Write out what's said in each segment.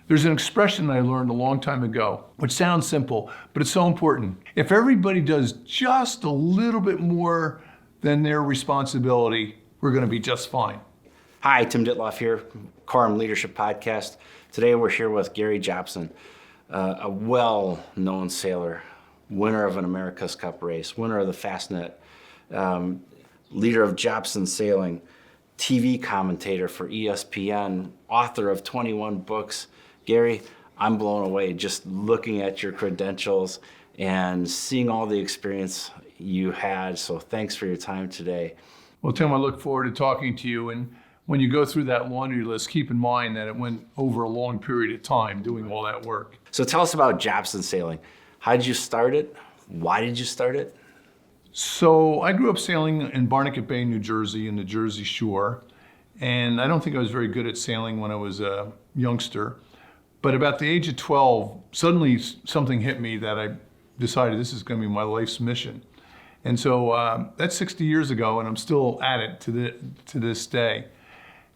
There's an expression I learned a long time ago, which sounds simple, but it's so important. If everybody does just a little bit more than their responsibility, we're going to be just fine. Hi, Tim Ditloff here, Quorum Leadership Podcast. Today we're here with Gary Jobson, a well-known sailor, winner of an America's Cup race, winner of the Fastnet, leader of Jobson Sailing, TV commentator for ESPN, author of 21 books. Gary, I'm blown away just looking at your credentials and seeing all the experience you had. So thanks for your time today. Well, Tim, I look forward to talking to you. And when you go through that laundry list, keep in mind that it went over a long period of time doing all that work. So tell us about Jobson Sailing. How did you start it? Why did you start it? So I grew up sailing in Barnegat Bay, New Jersey, in the Jersey Shore. And I don't think I was very good at sailing when I was a youngster. But about the age of 12, suddenly something hit me that I decided this is going to be my life's mission. And so that's 60 years ago, and I'm still at it to this day.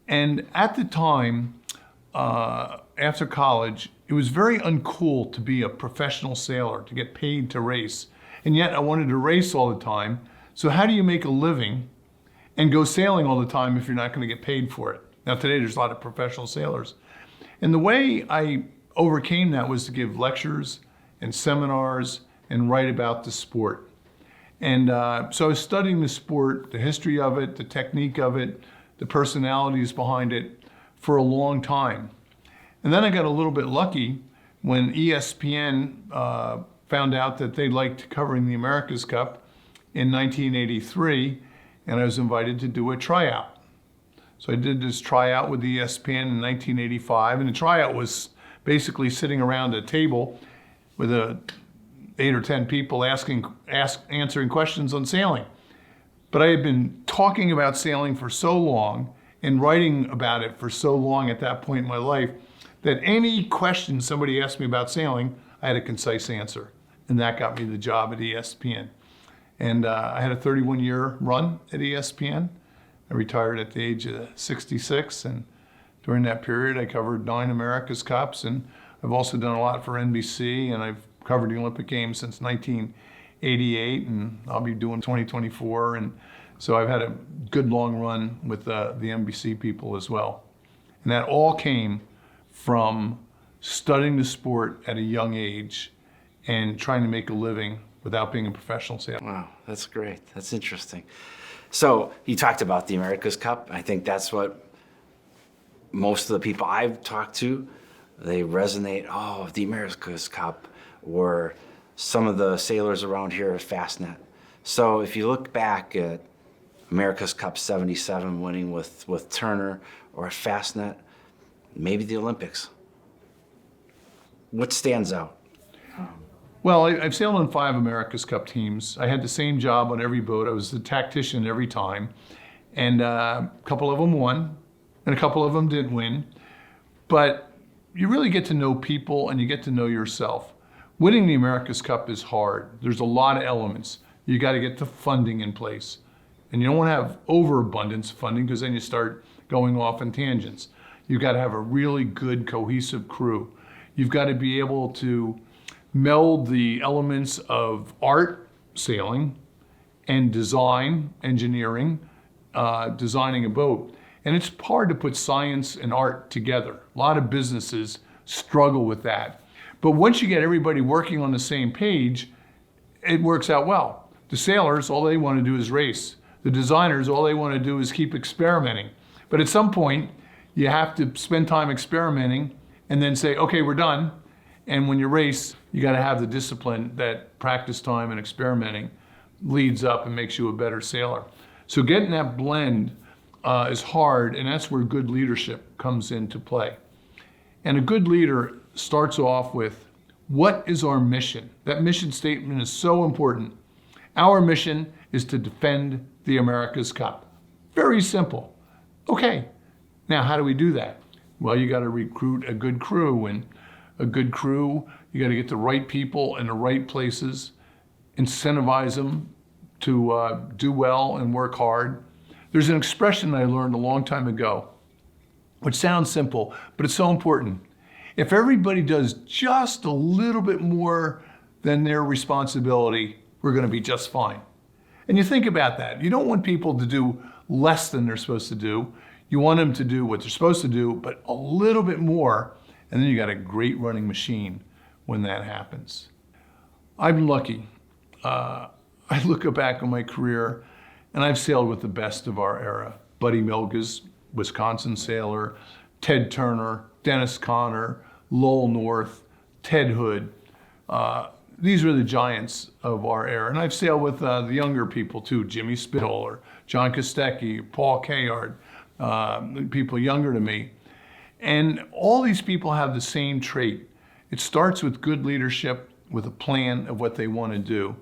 And at the time, after college, it was very uncool to be a professional sailor, to get paid to race. And yet I wanted to race all the time. So how do you make a living and go sailing all the time if you're not going to get paid for it? Now today there's a lot of professional sailors. And the way I overcame that was to give lectures and seminars and write about the sport. And so I was studying the sport, the history of it, the technique of it, the personalities behind it for a long time. And then I got a little bit lucky when ESPN found out that they liked covering the America's Cup in 1983, and I was invited to do a tryout. So I did this tryout with ESPN in 1985, and the tryout was basically sitting around a table with 8 or 10 people answering questions on sailing. But I had been talking about sailing for so long and writing about it for so long at that point in my life that any question somebody asked me about sailing, I had a concise answer. And that got me the job at ESPN. And I had a 31-year run at ESPN. I retired at the age of 66, and during that period I covered 9 America's Cups, and I've also done a lot for NBC, and I've covered the Olympic Games since 1988, and I'll be doing 2024, and so I've had a good long run with the NBC people as well. And that all came from studying the sport at a young age and trying to make a living without being a professional sailor. Wow, that's great. That's interesting. So you talked about the America's Cup. I think that's what most of the people I've talked to, they resonate, oh, the America's Cup, or some of the sailors around here at Fastnet. So if you look back at America's Cup 77 winning with Turner, or at Fastnet, maybe the Olympics, what stands out? Well, I've sailed on 5 America's Cup teams. I had the same job on every boat. I was the tactician every time. And a couple of them won, and a couple of them didn't win. But you really get to know people, and you get to know yourself. Winning the America's Cup is hard. There's a lot of elements. You got to get the funding in place. And you don't want to have overabundance of funding, because then you start going off on tangents. You've got to have a really good, cohesive crew. You've got to be able to meld the elements of art, sailing, and design, engineering, designing a boat. And it's hard to put science and art together. A lot of businesses struggle with that. But once you get everybody working on the same page, it works out well. The sailors, all they want to do is race. The designers, all they want to do is keep experimenting. But at some point, you have to spend time experimenting and then say, okay, we're done. And when you race, you got to have the discipline that practice time and experimenting leads up and makes you a better sailor. So getting that blend is hard, and that's where good leadership comes into play. And a good leader starts off with, what is our mission? That mission statement is so important. Our mission is to defend the America's Cup. Very simple. Okay, now how do we do that? Well, you got to recruit a good crew, and a good crew, you got to get the right people in the right places, incentivize them to do well and work hard. There's an expression I learned a long time ago, which sounds simple, but it's so important. If everybody does just a little bit more than their responsibility, we're going to be just fine. And you think about that. You don't want people to do less than they're supposed to do. You want them to do what they're supposed to do, but a little bit more, and then you got a great running machine when that happens. I'm lucky. I look back on my career, and I've sailed with the best of our era. Buddy Milga's, Wisconsin sailor, Ted Turner, Dennis Conner, Lowell North, Ted Hood. These are the giants of our era. And I've sailed with the younger people too, Jimmy Spitaler, John Kostecki, Paul Kayard, people younger than me. And all these people have the same trait. It starts with good leadership, with a plan of what they want to do.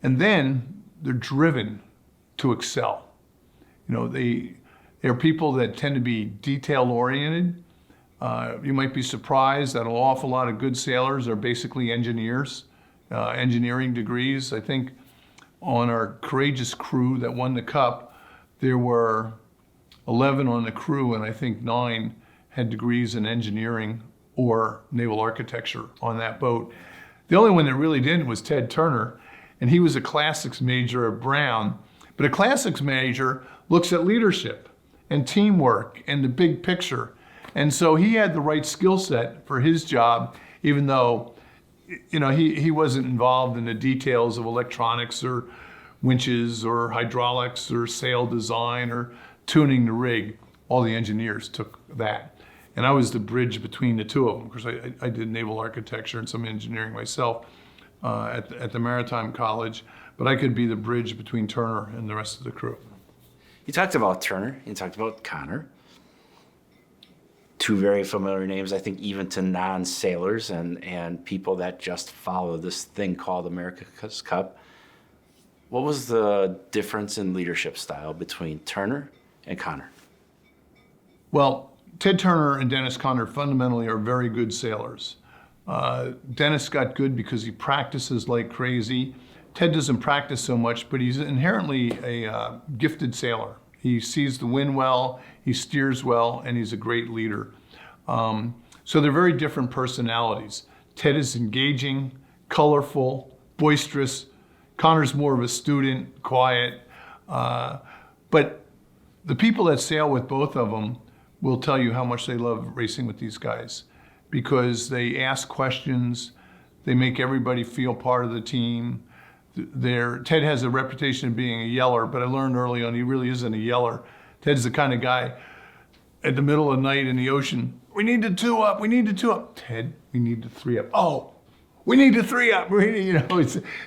And then they're driven to excel. They're people that tend to be detail-oriented. You might be surprised that an awful lot of good sailors are basically engineers, engineering degrees. I think on our courageous crew that won the Cup, there were 11 on the crew, and I think 9 had degrees in engineering or naval architecture on that boat. The only one that really didn't was Ted Turner, and he was a classics major at Brown. But a classics major looks at leadership and teamwork and the big picture. And so he had the right skill set for his job, even though he wasn't involved in the details of electronics or winches or hydraulics or sail design or tuning the rig. All the engineers took that. And I was the bridge between the two of them, because I did naval architecture and some engineering myself at the Maritime College, but I could be the bridge between Turner and the rest of the crew. You talked about Turner, you talked about Conner. Two very familiar names, I think, even to non-sailors and people that just follow this thing called America's Cup. What was the difference in leadership style between Turner and Conner? Well, Ted Turner and Dennis Conner fundamentally are very good sailors. Dennis got good because he practices like crazy. Ted doesn't practice so much, but he's inherently a gifted sailor. He sees the wind well, he steers well, and he's a great leader. So they're very different personalities. Ted is engaging, colorful, boisterous. Connor's more of a student, quiet. But the people that sail with both of them will tell you how much they love racing with these guys, because they ask questions, they make everybody feel part of the team. Ted has a reputation of being a yeller, but I learned early on he really isn't a yeller. Ted's the kind of guy at the middle of the night in the ocean, we need to 2 up, we need to 2 up. Ted, we need to 3 up. Oh, we need to 3 up.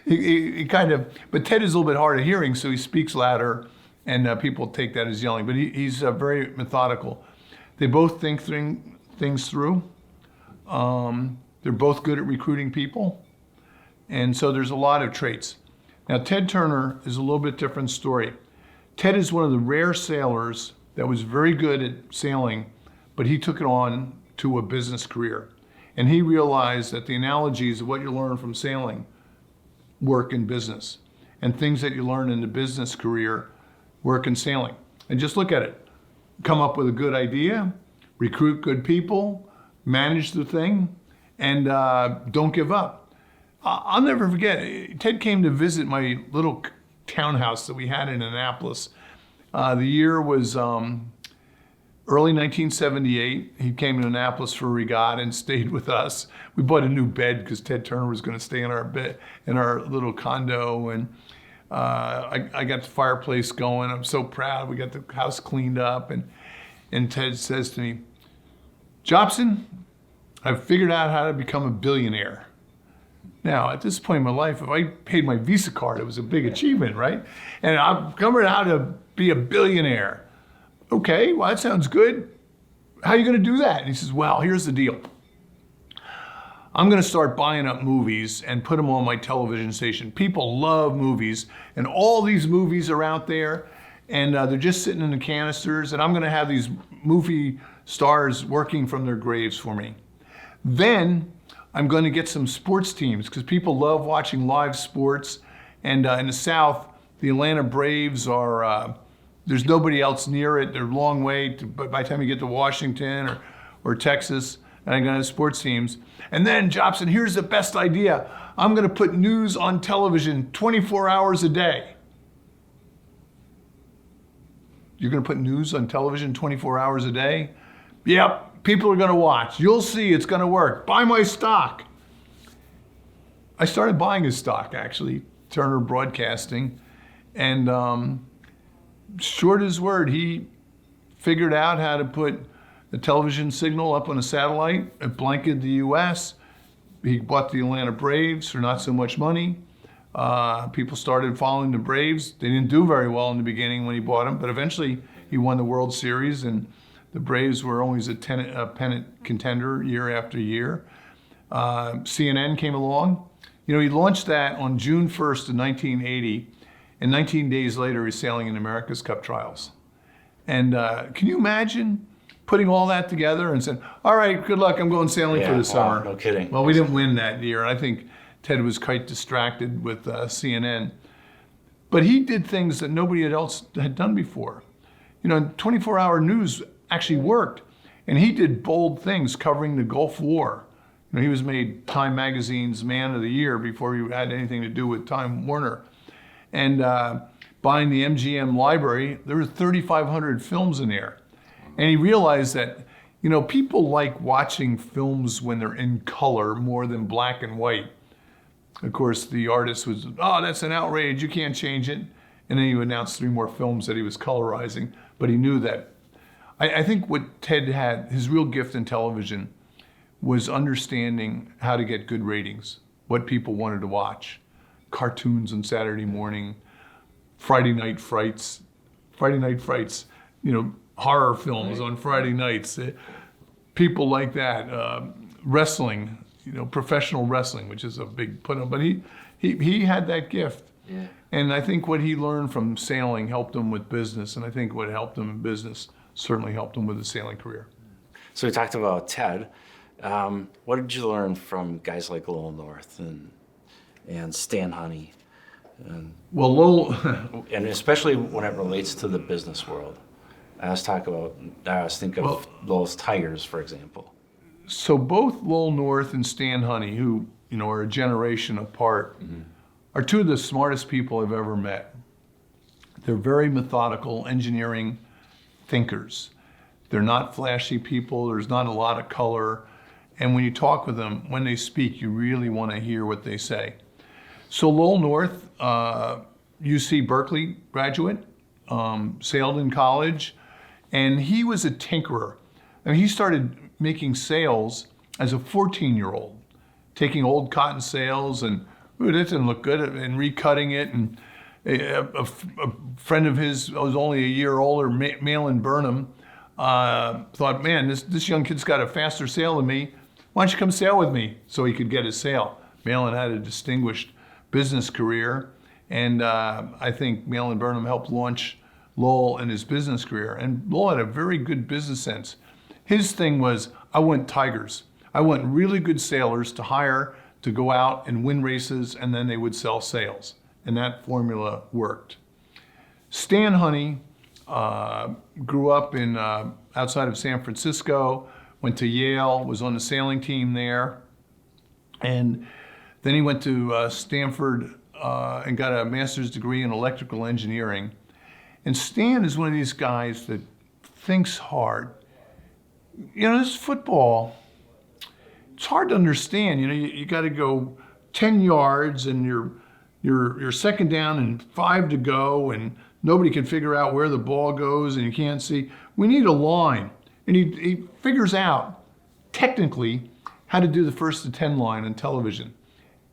He kind of, but Ted is a little bit hard of hearing, so he speaks louder, and people take that as yelling, but he's very methodical. They both think things through. They're both good at recruiting people. And so there's a lot of traits. Now, Ted Turner is a little bit different story. Ted is one of the rare sailors that was very good at sailing, but he took it on to a business career. And he realized that the analogies of what you learn from sailing work in business, and things that you learn in the business career work in sailing. And just look at it. Come up with a good idea, recruit good people, manage the thing, and don't give up. I'll never forget, Ted came to visit my little townhouse that we had in Annapolis. The year was early 1978. He came to Annapolis for a regatta and stayed with us. We bought a new bed because Ted Turner was going to stay in our bed, in our little condo, and I got the fireplace going. I'm so proud. We got the house cleaned up, and Ted says to me, Jobson, I've figured out how to become a billionaire. Now, at this point in my life, if I paid my Visa card, it was a big achievement, right? And I'm coming out to be a billionaire. Okay, well, that sounds good. How are you going to do that? And he says, well, here's the deal. I'm going to start buying up movies and put them on my television station. People love movies, and all these movies are out there, and they're just sitting in the canisters, and I'm going to have these movie stars working from their graves for me. Then I'm going to get some sports teams, because people love watching live sports. And in the South, the Atlanta Braves are, there's nobody else near it. They're a long way, but by the time you get to Washington or Texas, and I'm going to have sports teams. And then, Jobson, here's the best idea. I'm going to put news on television 24 hours a day. You're going to put news on television 24 hours a day? Yep, people are going to watch. You'll see it's going to work. Buy my stock. I started buying his stock, actually, Turner Broadcasting. And short his word, he figured out how to put the television signal up on a satellite. It blanketed the U.S. He bought the Atlanta Braves for not so much money. People started following the Braves. They didn't do very well in the beginning when he bought them, but eventually he won the World Series, and the Braves were always a pennant contender year after year. CNN came along. You know, he launched that on June 1st of 1980, and 19 days later he's sailing in America's Cup trials. And can you imagine putting all that together and saying, all right, good luck, I'm going sailing for the summer. No kidding. Well, we didn't win that year. I think Ted was quite distracted with CNN. But he did things that nobody else had done before. You know, 24-hour news actually worked. And he did bold things covering the Gulf War. You know, he was made Time Magazine's Man of the Year before he had anything to do with Time Warner. And buying the MGM library, there were 3,500 films in there. And he realized that, you know, people like watching films when they're in color more than black and white. Of course, the artist was, oh, that's an outrage, you can't change it. And then he announced 3 more films that he was colorizing. But he knew that. I think what Ted had, his real gift in television, was understanding how to get good ratings, what people wanted to watch. Cartoons on Saturday morning, Friday night frights, you know, horror films on Friday nights. People like that. Wrestling, you know, professional wrestling, which is a big put on. But he had that gift. Yeah. And I think what he learned from sailing helped him with business. And I think what helped him in business certainly helped him with his sailing career. So we talked about Ted. What did you learn from guys like Lowell North and Stan Honey? Well, Lowell, And especially when it relates to the business world. I was thinking of Lowell's Tigers, for example. so both Lowell North and Stan Honey, who, you know, are a generation apart, are 2 of the smartest people I've ever met. They're very methodical engineering thinkers. They're not flashy people. There's not a lot of color. And when you talk with them, when they speak, you really want to hear what they say. So Lowell North, UC Berkeley graduate, sailed in college, and he was a tinkerer. I mean, he started making sails as a 14-year-old, taking old cotton sails and, ooh, that didn't look good, and recutting it. And a friend of his was only a year older, Malin Burnham, thought, man, this young kid's got a faster sail than me. Why don't you come sail with me? So he could get his sail. Malin had a distinguished business career, and I think Malin Burnham helped launch Lowell in his business career. And Lowell had a very good business sense. His thing was, I want tigers. I want really good sailors to hire to go out and win races, and then they would sell sails. And that formula worked. Stan Honey grew up in outside of San Francisco, went to Yale, was on the sailing team there, and then he went to Stanford and got a master's degree in electrical engineering. And Stan is one of these guys that thinks hard. You know, this football, it's hard to understand. You know, you got to go 10 yards and you're second down and 5 to go, and nobody can figure out where the ball goes, and you can't see. We need a line. And he figures out technically how to do the 1st to 10 line on television.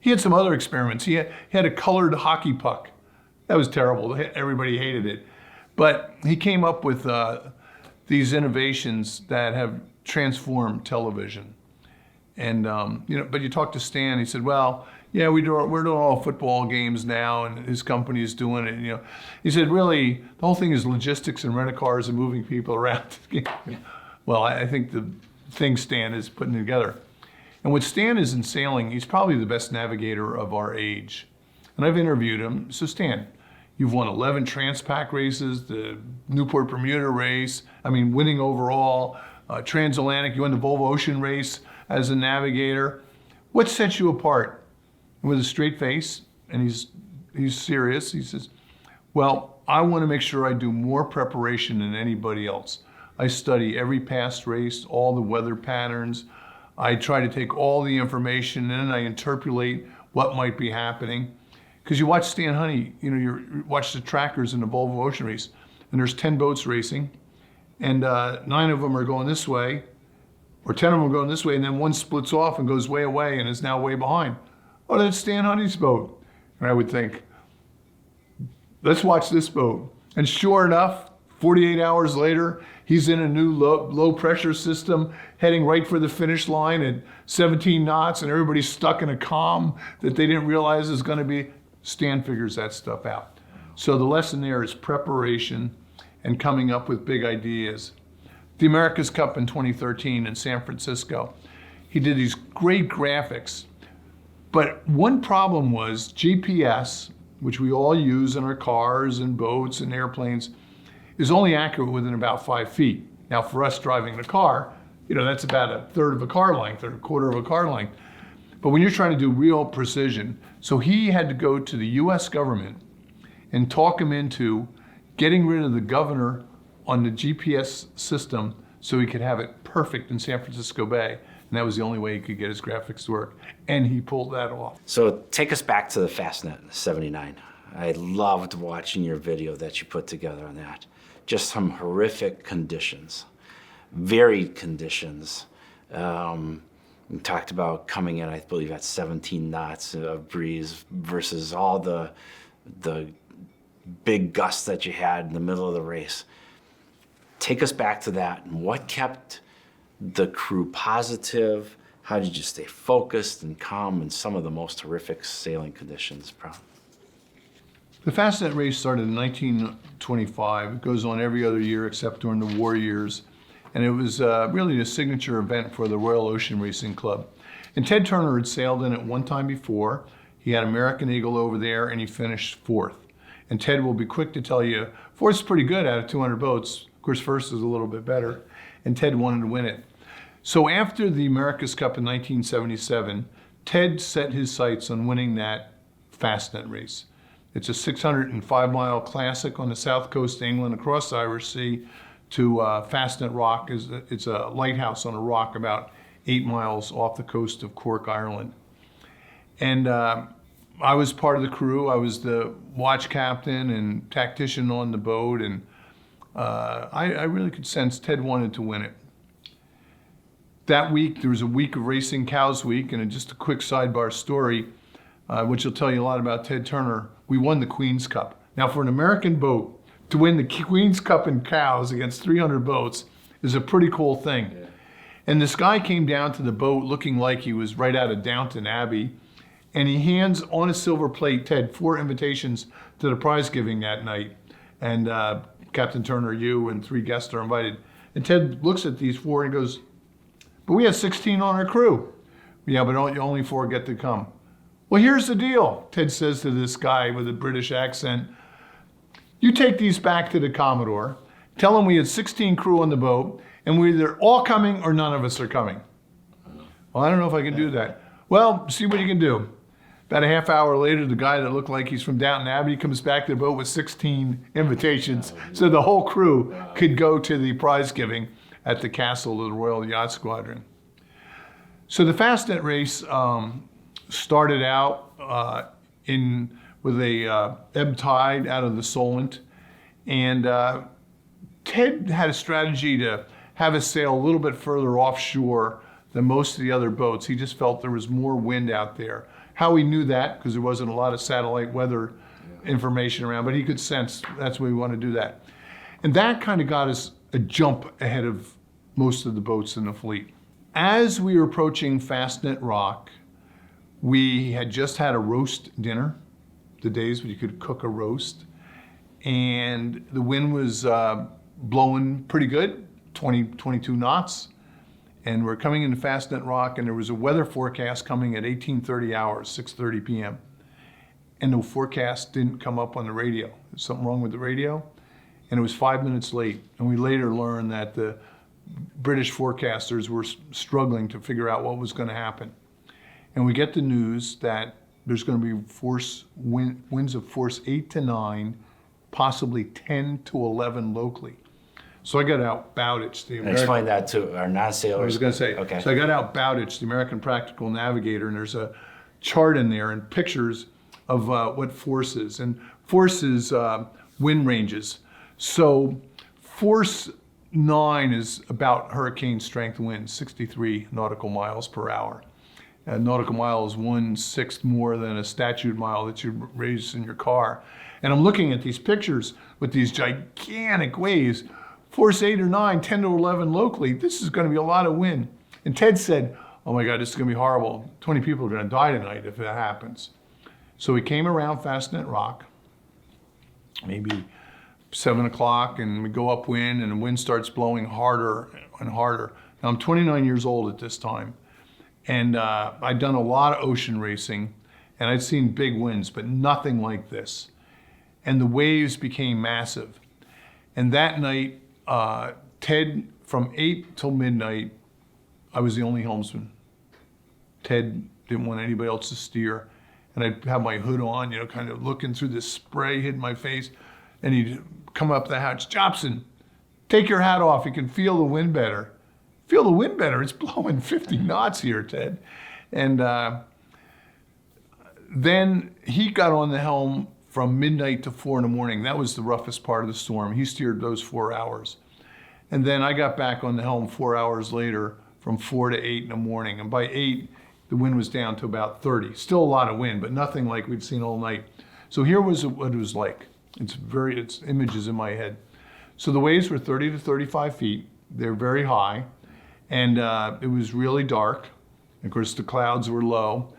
He had some other experiments. He had a colored hockey puck. That was terrible. Everybody hated it. But he came up with these innovations that have transformed television. And you know, but you talk to Stan, he said, well, yeah, we're doing all football games now, and his company is doing it. You know, he said, really, the whole thing is logistics and rent-a-cars and moving people around. Well, I think the thing Stan is putting together. And what Stan is in sailing, he's probably the best navigator of our age. And I've interviewed him. So Stan, you've won 11 Transpac races, the Newport Bermuda race, I mean, winning overall, transatlantic. You won the Volvo Ocean Race as a navigator. What sets you apart? With a straight face, and he's serious. He says, well, I want to make sure I do more preparation than anybody else. I study every past race, all the weather patterns. I try to take all the information and then I interpolate what might be happening. Because you watch Stan Honey, you watch the trackers in the Volvo Ocean Race, and there's 10 boats racing, and 9 of them are going this way, or 10 of them are going this way, and then one splits off and goes way away and is now way behind. Oh, that's Stan Honey's boat. And I would think, let's watch this boat. And sure enough, 48 hours later, he's in a new low pressure system heading right for the finish line at 17 knots, and everybody's stuck in a calm that they didn't realize is going to be. Stan figures that stuff out. So the lesson there is preparation and coming up with big ideas. The America's Cup in 2013 in San Francisco, he did these great graphics. But one problem was GPS, which we all use in our cars and boats and airplanes, is only accurate within about 5 feet. Now for us driving the car, that's about a third of a car length or a quarter of a car length. But when you're trying to do real precision, so he had to go to the US government and talk him into getting rid of the governor on the GPS system so he could have it perfect in San Francisco Bay. And that was the only way he could get his graphics to work. And he pulled that off. So take us back to the Fastnet 79. I loved watching your video that you put together on that. Just some horrific conditions, varied conditions. You talked about coming in, I believe, at 17 knots of breeze versus all the big gusts that you had in the middle of the race. Take us back to that. And what kept the crew positive? How did you stay focused and calm in some of the most horrific sailing conditions? The Fastnet race started in 1925. It goes on every other year except during the war years. And it was really a signature event for the Royal Ocean Racing Club. And Ted Turner had sailed in it one time before. He had American Eagle over there and he finished 4th. And Ted will be quick to tell you, 4th's pretty good out of 200 boats. Of course, 1st is a little bit better. And Ted wanted to win it. So after the America's Cup in 1977, Ted set his sights on winning that Fastnet race. It's a 605-mile classic on the south coast of England across the Irish Sea to Fastnet Rock. It's a lighthouse on a rock about 8 miles off the coast of Cork, Ireland. And I was part of the crew. I was the watch captain and tactician on the boat, and I really could sense Ted wanted to win it. That week, there was a week of racing, Cows Week, and just a quick sidebar story, which will tell you a lot about Ted Turner. We won the Queen's Cup. Now, for an American boat to win the Queen's Cup in cows against 300 boats is a pretty cool thing. Yeah. And this guy came down to the boat looking like he was right out of Downton Abbey, and he hands on a silver plate, Ted, 4 invitations to the prize giving that night. And Captain Turner, you, and 3 guests are invited. And Ted looks at these 4 and goes, but we have 16 on our crew. Yeah, but only 4 get to come. Well, here's the deal, Ted says to this guy with a British accent. You take these back to the Commodore, tell him we had 16 crew on the boat, and we're either all coming or none of us are coming. Well, I don't know if I can do that. Well, see what you can do. About a half hour later, the guy that looked like he's from Downton Abbey comes back to the boat with 16 invitations, so the whole crew could go to the prize giving at the castle of the Royal Yacht Squadron. So the Fastnet race started out with a ebb tide out of the Solent, and Ted had a strategy to have us sail a little bit further offshore than most of the other boats. He just felt there was more wind out there. How he knew that, because there wasn't a lot of satellite weather information around, but he could sense that's where we want to do that. And that kind of got us a jump ahead of most of the boats in the fleet. As we were approaching Fastnet Rock, we had just had a roast dinner, the days when you could cook a roast, and the wind was blowing pretty good, 22 knots, and we're coming into Fastnet Rock, and there was a weather forecast coming at 18:30 hours, 6:30 p.m., and the forecast didn't come up on the radio. There's something wrong with the radio, and it was 5 minutes late, and we later learned that the British forecasters were struggling to figure out what was going to happen. And we get the news that there's going to be winds of force 8 to 9, possibly 10 to 11 locally. So I got out Bowditch, the American... Explain that to our non-sailors. I was going to say, okay. So I got out Bowditch, the American Practical Navigator, and there's a chart in there and pictures of what force is. And force is wind ranges. So force 9 is about hurricane strength winds, 63 nautical miles per hour. A nautical mile is 1/6 more than a statute mile that you raise in your car. And I'm looking at these pictures with these gigantic waves, force 8 or 9, 10 to 11 locally. This is going to be a lot of wind. And Ted said, oh my God, this is going to be horrible. 20 people are going to die tonight if that happens. So we came around Fastnet Rock, maybe 7 o'clock, and we go upwind, and the wind starts blowing harder and harder. Now, I'm 29 years old at this time, and I'd done a lot of ocean racing, and I'd seen big winds, but nothing like this. And the waves became massive. And that night, Ted, from 8 till midnight, I was the only helmsman. Ted didn't want anybody else to steer. And I'd have my hood on, you know, kind of looking through this spray hitting my face. And he'd come up the hatch, Jobson, take your hat off. You can feel the wind better. Feel the wind better? It's blowing 50 knots here, Ted. And then he got on the helm from midnight to 4 in the morning. That was the roughest part of the storm. He steered those 4 hours. And then I got back on the helm 4 hours later from 4 to 8 in the morning. And by 8, the wind was down to about 30. Still a lot of wind, but nothing like we'd seen all night. So here was what it was like. It's images in my head. So the waves were 30 to 35 feet. They're very high. And it was really dark. Of course, the clouds were low.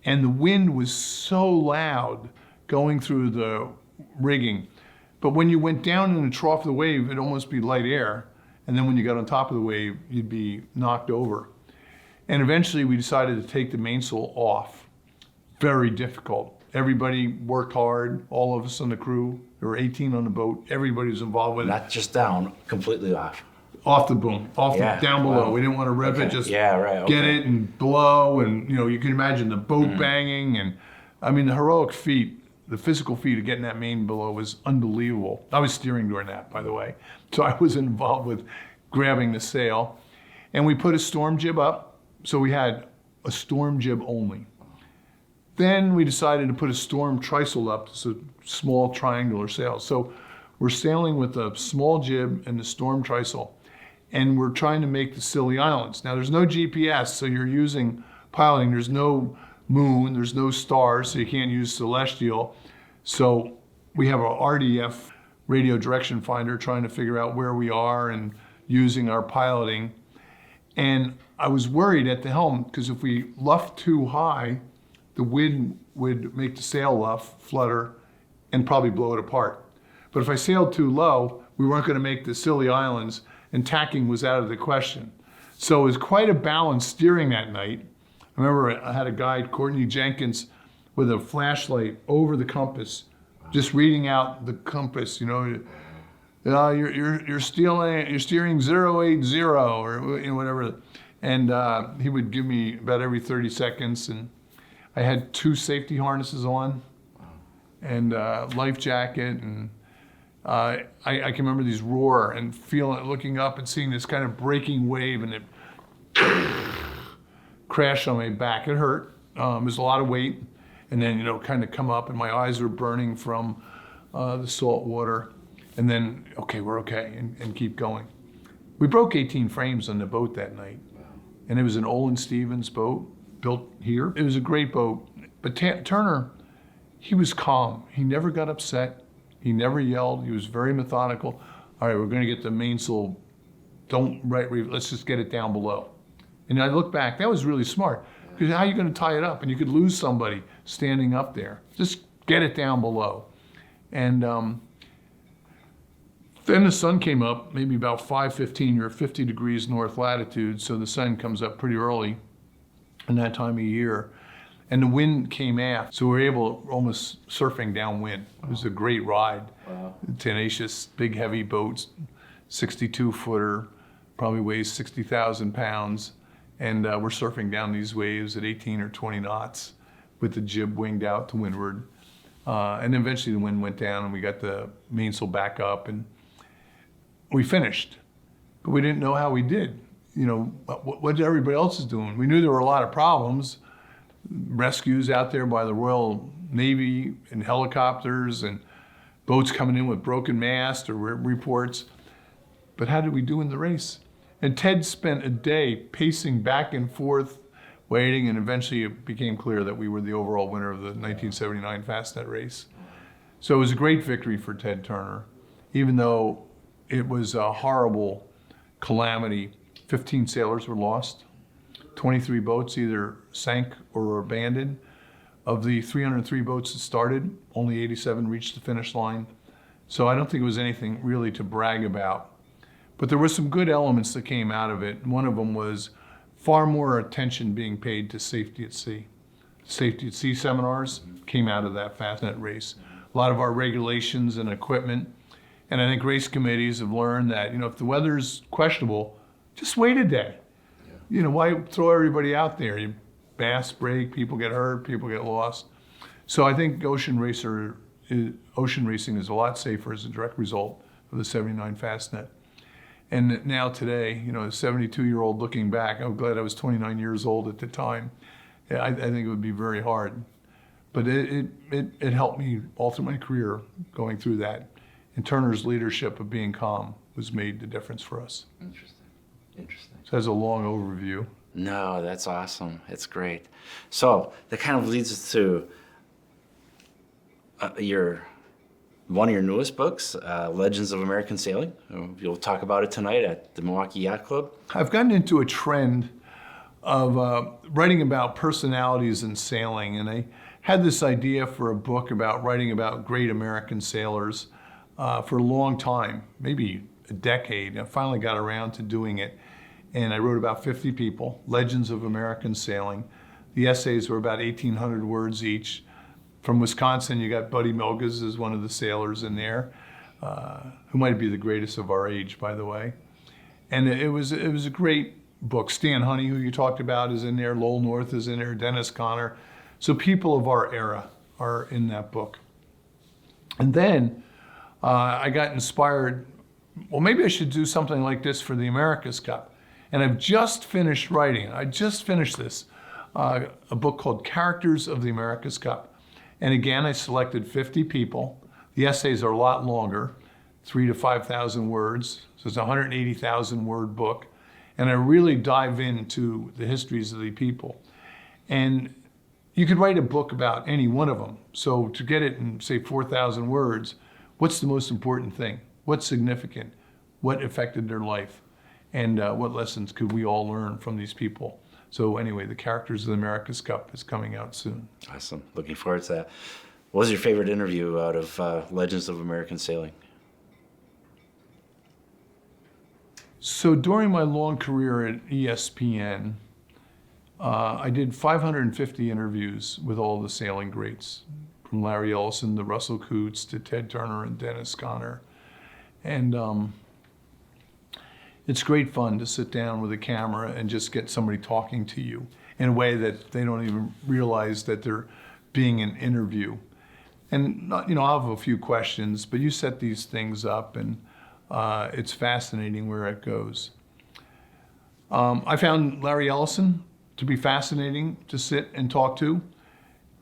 And the wind was so loud going through the rigging. But when you went down in the trough of the wave, it'd almost be light air. And then when you got on top of the wave, you'd be knocked over. And eventually we decided to take the mainsail off. Very difficult. Everybody worked hard, all of us on the crew. There were 18 on the boat. Everybody was involved with it. Not just down, completely off. Off the boom, down below. Wow. We didn't want to rev it, just get it and blow. And you know, you can imagine the boat banging. And I mean, the heroic feat, the physical feat of getting that main below was unbelievable. I was steering during that, by the way. So I was involved with grabbing the sail. And we put a storm jib up. So we had a storm jib only. Then we decided to put a storm trysail up. It's a small triangular sail. So we're sailing with a small jib and the storm trysail. And we're trying to make the Scilly Islands. Now there's no GPS, so you're using piloting. There's no moon, there's no stars, so you can't use celestial. So we have our RDF, radio direction finder, trying to figure out where we are and using our piloting. And I was worried at the helm, because if we luffed too high, the wind would make the sail luff, flutter, and probably blow it apart. But if I sailed too low, we weren't going to make the Scilly Islands, and tacking was out of the question. So it was quite a balance steering that night. I remember I had a guide, Courtney Jenkins, with a flashlight over the compass, just reading out the compass. You know, you're steering 080 or you know, whatever, and he would give me about every 30 seconds. And I had 2 safety harnesses on, and life jacket, and I can remember these roar and feeling it, looking up and seeing this kind of breaking wave, and it crashed on my back. It hurt. It was a lot of weight, and then, you know, kind of come up, and my eyes were burning from the salt water. And then, okay, we're okay, and keep going. We broke 18 frames on the boat that night, and it was an Olin Stevens boat built here. It was a great boat, but Turner, he was calm. He never got upset. He never yelled. He was very methodical. All right, we're going to get the mainsail. Let's just get it down below. And I look back, that was really smart, because how are you going to tie it up? And you could lose somebody standing up there. Just get it down below. And then the sun came up, maybe about 5:15. You're 50 degrees north latitude, so the sun comes up pretty early in that time of year. And the wind came aft, so we were able, almost surfing downwind. It was a great ride. Wow. Tenacious, big, heavy boats, 62-footer, probably weighs 60,000 pounds. And we're surfing down these waves at 18 or 20 knots with the jib winged out to windward. And eventually the wind went down and we got the mainsail back up and we finished. But we didn't know how we did. You know, what everybody else is doing. We knew there were a lot of problems. Rescues out there by the Royal Navy and helicopters and boats coming in with broken masts or reports. But how did we do in the race? And Ted spent a day pacing back and forth, waiting, and eventually it became clear that we were the overall winner of the 1979 Fastnet race. So it was a great victory for Ted Turner, even though it was a horrible calamity. 15 sailors were lost. 23 boats either sank or were abandoned. Of the 303 boats that started, only 87 reached the finish line. So I don't think it was anything really to brag about. But there were some good elements that came out of it. One of them was far more attention being paid to safety at sea. Safety at sea seminars came out of that Fastnet race. A lot of our regulations and equipment. And I think race committees have learned that, you know, if the weather's questionable, just wait a day. Yeah. You know, why throw everybody out there? You bass break, people get hurt, people get lost. So I think ocean racing is a lot safer as a direct result of the 79 Fastnet. And now today, you know, a 72-year-old looking back, I'm glad I was 29 years old at the time. I think it would be very hard. But it helped me all through my career going through that. And Turner's leadership of being calm was made the difference for us. Interesting. So that's a long overview. No, that's awesome. It's great. So that kind of leads us to one of your newest books, Legends of American Sailing. You'll talk about it tonight at the Milwaukee Yacht Club. I've gotten into a trend of writing about personalities in sailing, and I had this idea for a book about writing about great American sailors for a long time, maybe a decade. I finally got around to doing it, and I wrote about 50 people, Legends of American Sailing. The essays were about 1,800 words each. From Wisconsin, you got Buddy Milgas as one of the sailors in there, who might be the greatest of our age, by the way. And it was a great book. Stan Honey, who you talked about, is in there. Lowell North is in there. Dennis Conner. So people of our era are in that book. And then I got inspired, well, maybe I should do something like this for the America's Cup. And I've just finished writing it. I just finished this, a book called Characters of the America's Cup. And again, I selected 50 people. The essays are a lot longer, 3,000 to 5,000 words. So it's a 180,000 word book. And I really dive into the histories of the people. And you could write a book about any one of them. So to get it in, say, 4,000 words, what's the most important thing? What's significant? What affected their life? And what lessons could we all learn from these people? So anyway, the Characters of the America's Cup is coming out soon. Awesome. Looking forward to that. What was your favorite interview out of Legends of American Sailing? So during my long career at ESPN, I did 550 interviews with all the sailing greats, from Larry Ellison to Russell Coots to Ted Turner and Dennis Conner. And it's great fun to sit down with a camera and just get somebody talking to you in a way that they don't even realize that they're being an interview. And you know, I'll have a few questions, but you set these things up, and it's fascinating where it goes. I found Larry Ellison to be fascinating to sit and talk to.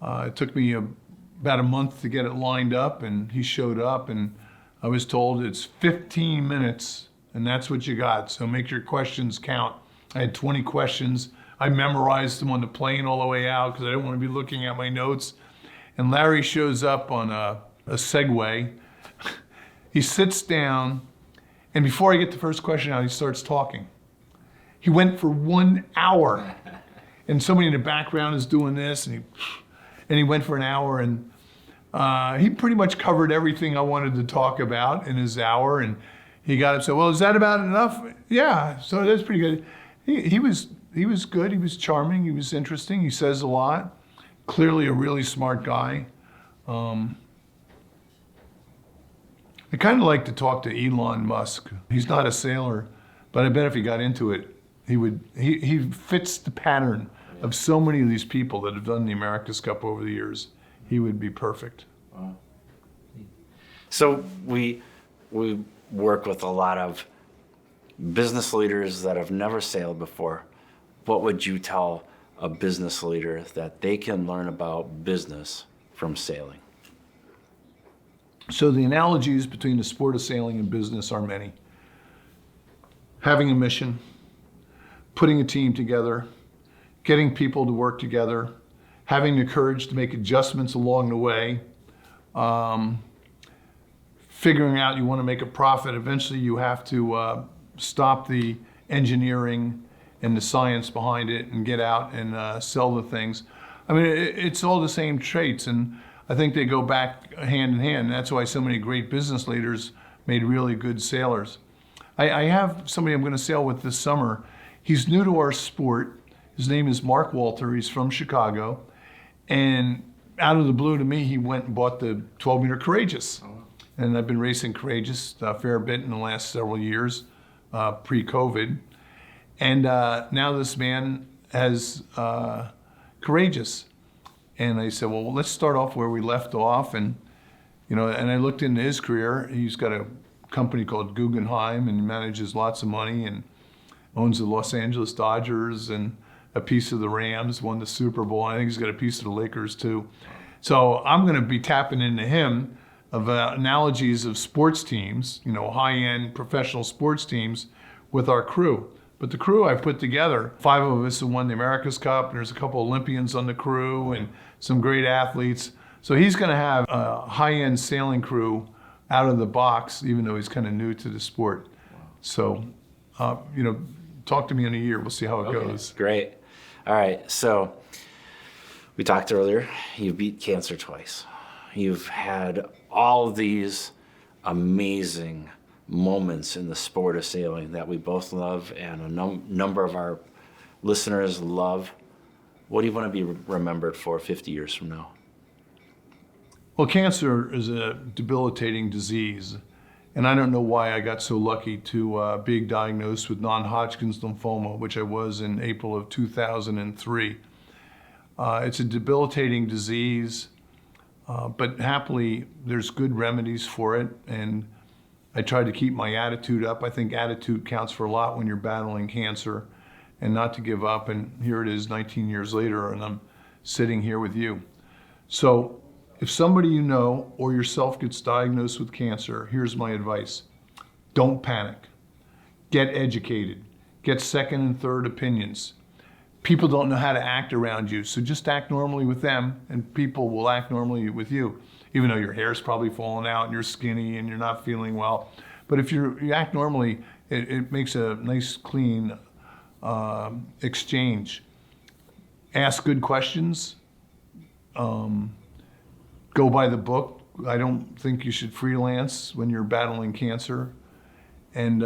It took me about a month to get it lined up, and he showed up, and I was told it's 15 minutes. And that's what you got. So make your questions count. I had 20 questions. I memorized them on the plane all the way out because I didn't want to be looking at my notes. And Larry shows up on a Segway. He sits down, and before I get the first question out, he starts talking. He went for 1 hour. And somebody in the background is doing this, and he went for an hour, and he pretty much covered everything I wanted to talk about in his hour. And he got up and said, well, is that about enough? Yeah, so that's pretty good. He was good, he was charming, he was interesting, he says a lot. Clearly a really smart guy. I kind of like to talk to Elon Musk. He's not a sailor, But I bet if he got into it, he fits the pattern of so many of these people that have done the America's Cup over the years. He would be perfect. Wow. So we work with a lot of business leaders that have never sailed before. What would you tell a business leader that they can learn about business from sailing? So the analogies between the sport of sailing and business are many. Having a mission, putting a team together, getting people to work together, having the courage to make adjustments along the way, figuring out you want to make a profit. Eventually you have to stop the engineering and the science behind it and get out and sell the things. I mean, it's all the same traits, and I think they go back hand in hand. That's why so many great business leaders made really good sailors. I have somebody I'm going to sail with this summer. He's new to our sport. His name is Mark Walter. He's from Chicago. And out of the blue to me, he went and bought the 12-meter Courageous. And I've been racing Courageous a fair bit in the last several years, pre-COVID. And now this man has Courageous. And I said, well, let's start off where we left off. And, and I looked into his career. He's got a company called Guggenheim and manages lots of money and owns the Los Angeles Dodgers and a piece of the Rams, won the Super Bowl. I think he's got a piece of the Lakers too. So I'm going to be tapping into him of analogies of sports teams, high-end professional sports teams with our crew. But the crew I put together, 5 of us have won the America's Cup, and there's a couple Olympians on the crew and some great athletes. So he's going to have a high-end sailing crew out of the box, even though he's kind of new to the sport. Wow. So, talk to me in a year. We'll see how it goes. Great. All right. So we talked earlier. You beat cancer twice. You've had all of these amazing moments in the sport of sailing that we both love and a number of our listeners love. What do you want to be remembered for 50 years from now? Well, cancer is a debilitating disease, and I don't know why I got so lucky to be diagnosed with non-Hodgkin's lymphoma, which I was in April of 2003. It's a debilitating disease, but happily there's good remedies for it, and I try to keep my attitude up. I think attitude counts for a lot when you're battling cancer, and not to give up. And here it is 19 years later, and I'm sitting here with you. So if somebody you know or yourself gets diagnosed with cancer, here's my advice. Don't panic. Get educated. Get second and third opinions. People don't know how to act around you, so just act normally with them, and people will act normally with you, even though your hair's probably falling out and you're skinny and you're not feeling well. But if you act normally, it makes a nice, clean exchange. Ask good questions. Go by the book. I don't think you should freelance when you're battling cancer, and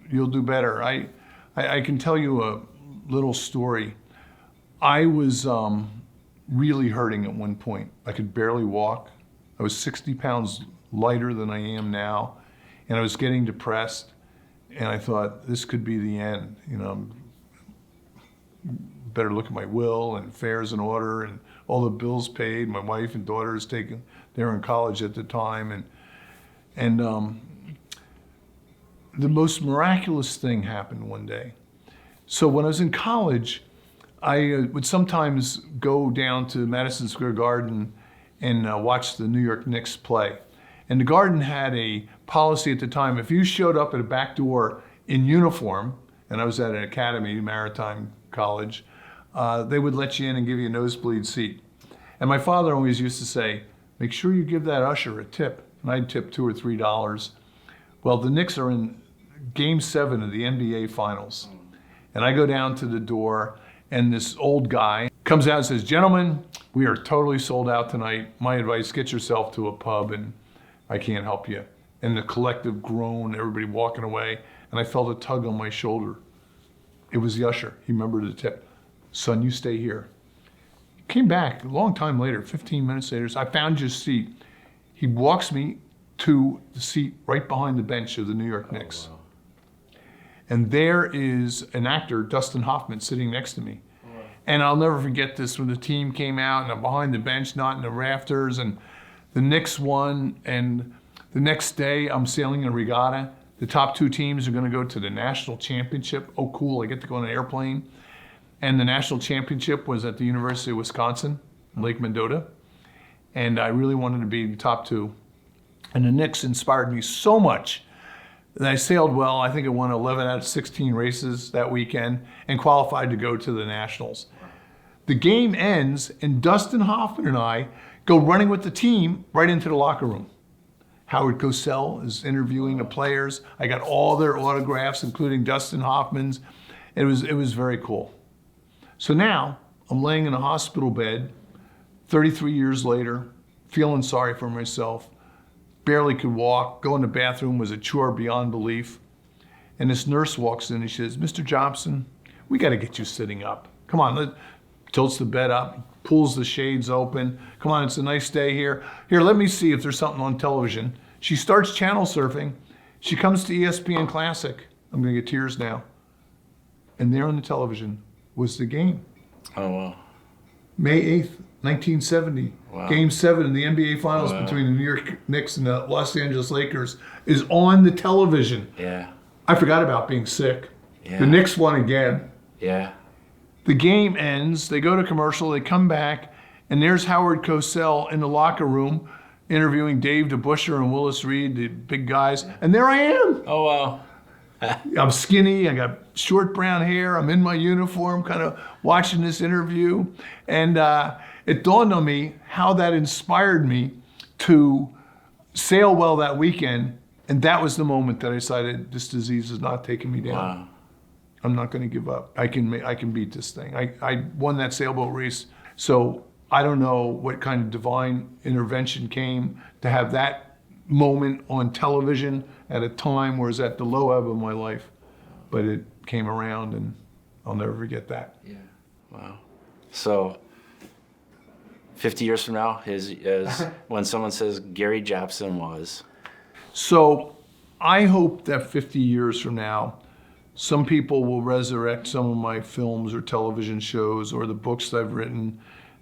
you'll do better. I can tell you a little story. I was really hurting at one point. I could barely walk. I was 60 pounds lighter than I am now, and I was getting depressed, and I thought, this could be the end. Better look at my will and affairs in order and all the bills paid. My wife and daughters they were in college at the time, and the most miraculous thing happened one day. So when I was in college, I would sometimes go down to Madison Square Garden and watch the New York Knicks play. And the Garden had a policy at the time: if you showed up at a back door in uniform, and I was at an academy, maritime college, they would let you in and give you a nosebleed seat. And my father always used to say, make sure you give that usher a tip. And I'd tip $2 or $3. Well, the Knicks are in Game 7 of the NBA Finals. And I go down to the door, and this old guy comes out and says, gentlemen, we are totally sold out tonight. My advice, get yourself to a pub, and I can't help you. And the collective groan, everybody walking away, and I felt a tug on my shoulder. It was the usher. He remembered the tip. Son, you stay here. Came back a long time later, 15 minutes later, so I found your seat. He walks me to the seat right behind the bench of the New York Knicks. Wow. And there is an actor, Dustin Hoffman, sitting next to me. And I'll never forget this when the team came out and I'm behind the bench, not in the rafters, and the Knicks won. And the next day I'm sailing a regatta. The top 2 teams are going to go to the national championship. Oh, cool, I get to go on an airplane. And the national championship was at the University of Wisconsin, Lake Mendota. And I really wanted to be the top 2. And the Knicks inspired me so much that I sailed well. I think I won 11 out of 16 races that weekend and qualified to go to the Nationals. The game ends and Dustin Hoffman and I go running with the team right into the locker room. Howard Cosell is interviewing the players. I got all their autographs, including Dustin Hoffman's. It was very cool. So now I'm laying in a hospital bed, 33 years later, feeling sorry for myself, barely could walk, going to the bathroom was a chore beyond belief. And this nurse walks in and she says, "Mr. Jobson, we got to get you sitting up. Come on," tilts the bed up, pulls the shades open. "Come on, it's a nice day here. Here, let me see if there's something on television." She starts channel surfing. She comes to ESPN Classic. I'm going to get tears now. And there on the television was the game. Oh, wow. May 8th, 1970. Wow. Game 7 in the NBA Finals between the New York Knicks and the Los Angeles Lakers is on the television. Yeah. I forgot about being sick. Yeah. The Knicks won again. Yeah. The game ends. They go to commercial. They come back. And there's Howard Cosell in the locker room interviewing Dave DeBusschere and Willis Reed, the big guys. And there I am. Oh, wow. I'm skinny, I got short brown hair, I'm in my uniform, kind of watching this interview. And it dawned on me how that inspired me to sail well that weekend. And that was the moment that I decided this disease is not taking me down. Wow. I'm not going to give up. I can beat this thing. I won that sailboat race. So I don't know what kind of divine intervention came to have that moment on television at a time where it's at the low ebb of my life, but it came around and I'll never forget that. Yeah. Wow. So 50 years from now is when someone says Gary Jobson was. So I hope that 50 years from now, some people will resurrect some of my films or television shows or the books that I've written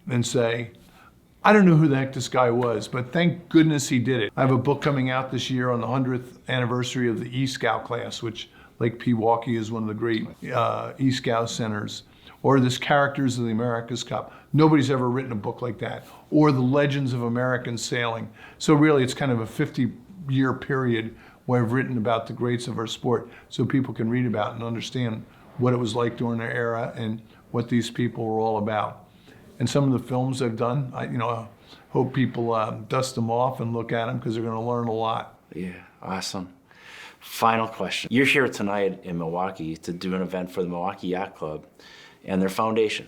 and say, I don't know who the heck this guy was, but thank goodness he did it. I have a book coming out this year on the 100th anniversary of the E-Scout class, which Lake Pewaukee is one of the great E-Scout centers, or this Characters of the America's Cup. Nobody's ever written a book like that, or the Legends of American Sailing. So really it's kind of a 50-year period where I've written about the greats of our sport so people can read about and understand what it was like during their era and what these people were all about. And some of the films I've done, I hope people dust them off and look at them because they're going to learn a lot. Yeah, awesome. Final question. You're here tonight in Milwaukee to do an event for the Milwaukee Yacht Club and their foundation.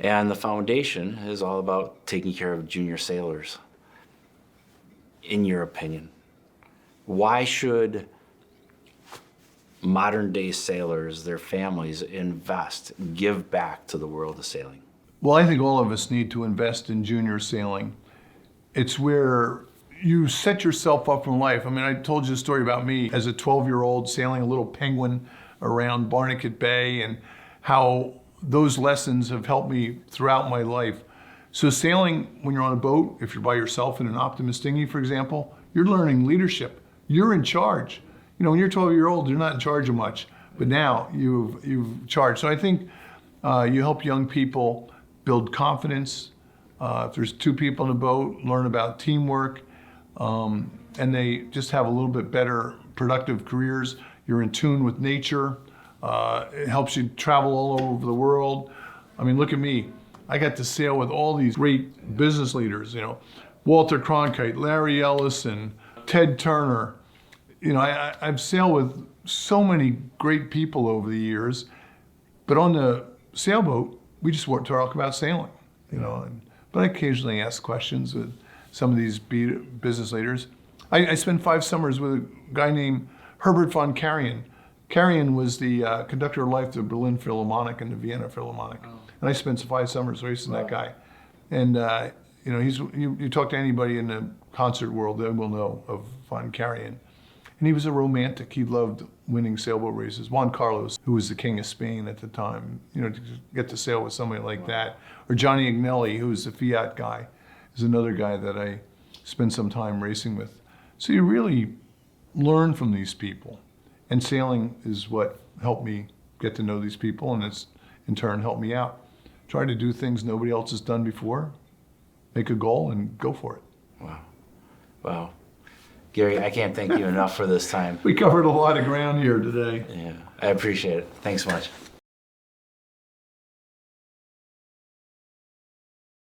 And the foundation is all about taking care of junior sailors. In your opinion, why should modern day sailors, their families, invest, give back to the world of sailing? Well, I think all of us need to invest in junior sailing. It's where you set yourself up for life. I mean, I told you a story about me as a 12-year-old sailing a little Penguin around Barnegat Bay and how those lessons have helped me throughout my life. So sailing, when you're on a boat, if you're by yourself in an Optimist dinghy, for example, you're learning leadership. You're in charge. When you're 12-year-old, you're not in charge of much, but now you've charged. So I think you help young people build confidence. If there's 2 people in a boat, learn about teamwork, and they just have a little bit better productive careers. You're in tune with nature. It helps you travel all over the world. I mean, look at me. I got to sail with all these great business leaders, Walter Cronkite, Larry Ellison, Ted Turner. I've sailed with so many great people over the years, but on the sailboat, we just talk about sailing, but I occasionally ask questions with some of these business leaders. I spent 5 summers with a guy named Herbert von Karajan. Karajan was the conductor of life to the Berlin Philharmonic and the Vienna Philharmonic. Oh. And I spent 5 summers racing that guy. And you talk to anybody in the concert world, they will know of von Karajan. And he was a romantic. He loved winning sailboat races. Juan Carlos, who was the king of Spain at the time, to get to sail with somebody like that. Or Johnny Agnelli, who was the Fiat guy, is another guy that I spent some time racing with. So you really learn from these people. And sailing is what helped me get to know these people, and it's in turn helped me out. Try to do things nobody else has done before, make a goal, and go for it. Wow. Wow. Gary, I can't thank you enough for this time. We covered a lot of ground here today. Yeah, I appreciate it. Thanks so much.